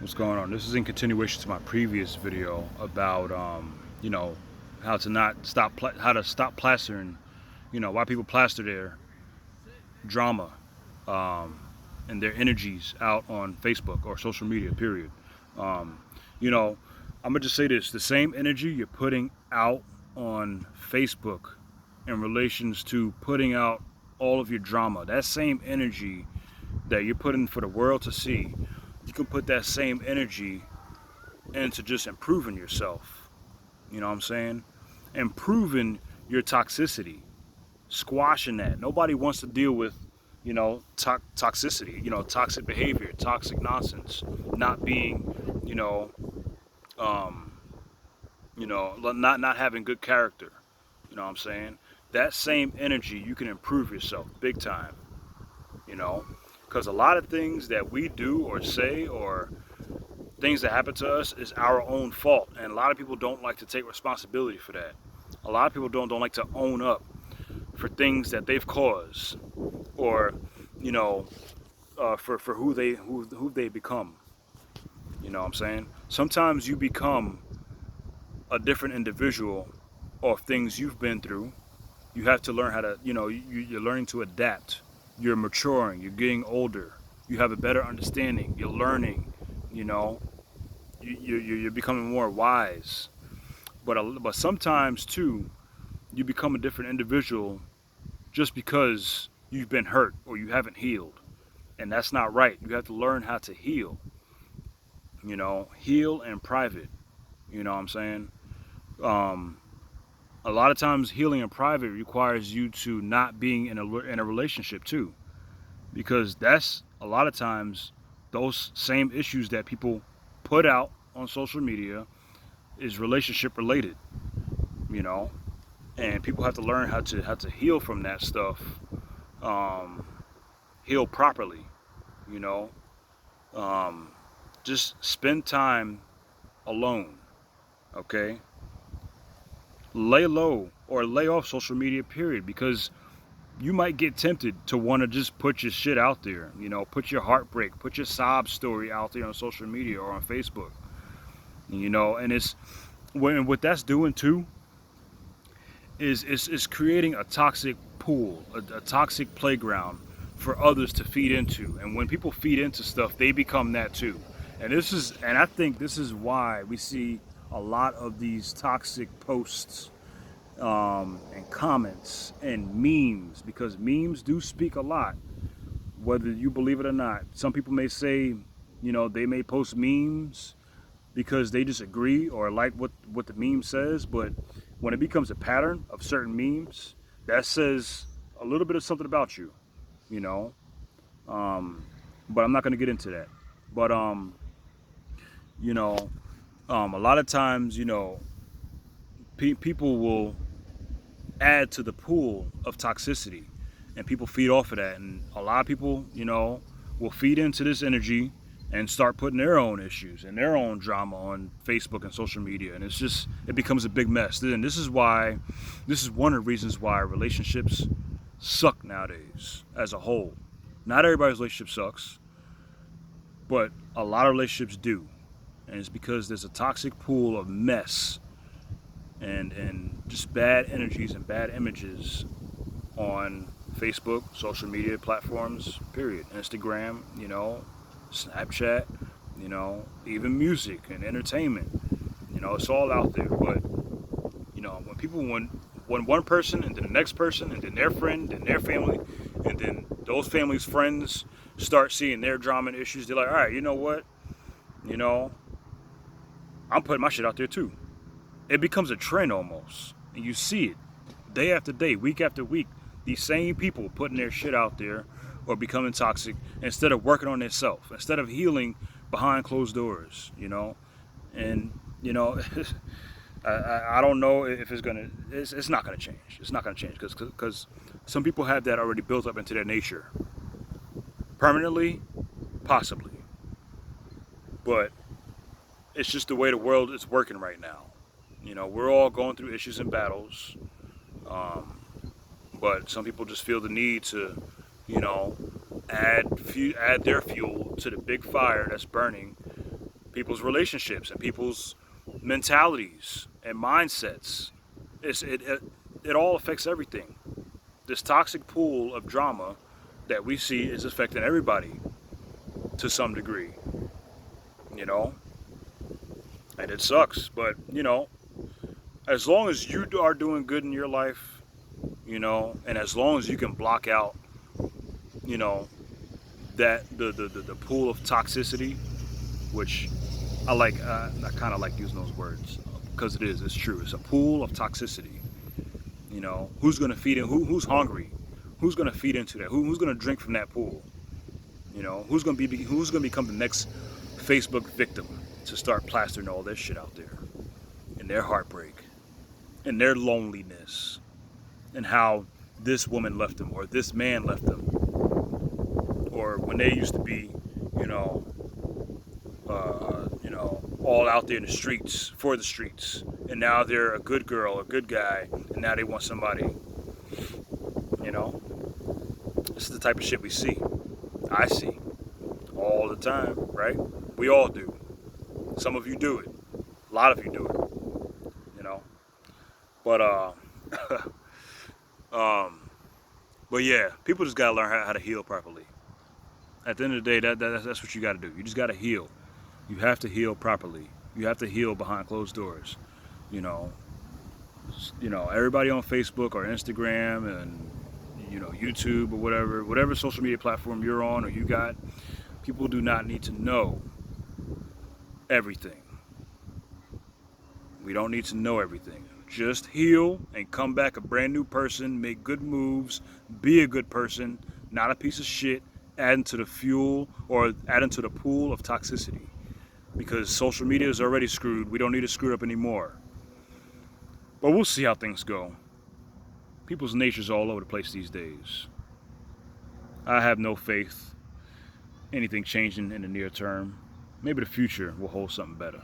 What's going on? This is in continuation to my previous video about you know, how to not stop how to stop plastering, why people plaster their drama um, and their energies out on Facebook or social media. Period. Um, you know, I'm gonna just say this: the same energy you're putting out on Facebook in relations to putting out all of your drama, that same energy that you're putting for the world to see, you can put that same energy into just improving yourself. You know what I'm saying? Improving your toxicity, squashing that. Nobody wants to deal with, toxicity, toxic behavior, toxic nonsense, not being, you know, um, not having good character. You know what I'm saying? That same energy, you can improve yourself big time. You know, because a lot of things that we do or say or things that happen to us is our own fault, and a lot of people don't like to take responsibility for that. A lot of people don't like to own up for things that they've caused, or you know, for who they become. You know what I'm saying? Sometimes you become a different individual of things you've been through. You have to learn how to, you're learning to adapt. You're maturing. You're getting older. You have a better understanding. You're learning. You know, you're becoming more wise. But sometimes too, you become a different individual just because you've been hurt or you haven't healed, and that's not right. You have to learn how to heal. Heal in private. You know what I'm saying? Um, a lot of times, healing in private requires you to not being in a relationship too, because that's a lot of times those same issues that people put out on social media is relationship related. You know, and people have to learn how to heal from that stuff, um, heal properly. You know, um, just spend time alone. Okay, lay low or lay off social media. Period, because you might get tempted to want to just put your shit out there. Put your heartbreak, put your sob story out there on social media or on Facebook. And it's when what that's doing too is creating a toxic pool, a toxic playground for others to feed into. And when people feed into stuff, they become that too. And I think this is why we see a lot of these toxic posts, and comments and memes, because memes do speak a lot, whether you believe it or not. Some people may say, they may post memes because they just agree or like what the meme says. But when it becomes a pattern of certain memes, that says a little bit of something about you, you know. Um, but I'm not going to get into that. But you know, a lot of times, people will add to the pool of toxicity, and people feed off of that. And a lot of people, will feed into this energy and start putting their own issues and their own drama on Facebook and social media, and it becomes a big mess. And this is one of the reasons why relationships suck nowadays as a whole. Not everybody's relationship sucks, but a lot of relationships do, and it's because there's a toxic pool of mess and just bad energies and bad images on Facebook, social media platforms, period. Instagram, Snapchat, even music and entertainment. It's all out there. But, when one person and then the next person and then their friend and their family and then those families' friends start seeing their drama and issues, they're like, all right, you know what? You know, I'm putting my shit out there too. It becomes a trend almost. And you see it day after day, week after week. These same people putting their shit out there or becoming toxic instead of working on themselves, instead of healing behind closed doors, And, I don't know if it's not gonna change. It's not gonna change because some people have that already built up into their nature. Permanently, possibly. But it's just the way the world is working right now. We're all going through issues and battles. Um, but some people just feel the need to, you know, add their fuel to the big fire that's burning people's relationships and people's mentalities and mindsets. It all affects everything. This toxic pool of drama that we see is affecting everybody to some degree, you know, and it sucks. But, as long as you are doing good in your life, and as long as you can block out, you know, that the pool of toxicity, which I kind of like using those words because it's true. It's a pool of toxicity. Who's going to feed in? Who's hungry? Who's going to feed into that? Who's going to drink from that pool? Who's going to become the next Facebook victim to start plastering all this shit out there, and their heartbreak, and their loneliness, and how this woman left them or this man left them, or when they used to be, all out there in the streets for the streets, and now they're a good girl, a good guy, and now they want somebody. This is the type of shit we see. I see all the time, right? We all do. Some of you do it. A lot of you do it. But but yeah, people just gotta learn how to heal properly. At the end of the day, that's what you gotta do. You just gotta heal. You have to heal properly. You have to heal behind closed doors. Everybody on Facebook or Instagram and YouTube or whatever social media platform you're on or you got, people do not need to know everything. We don't need to know everything. Just heal and come back a brand new person, make good moves, be a good person, not a piece of shit, adding to the fuel or adding to the pool of toxicity. Because social media is already screwed. We don't need to screw it up anymore. But we'll see how things go. People's nature's all over the place these days. I have no faith anything changing in the near term. Maybe the future will hold something better.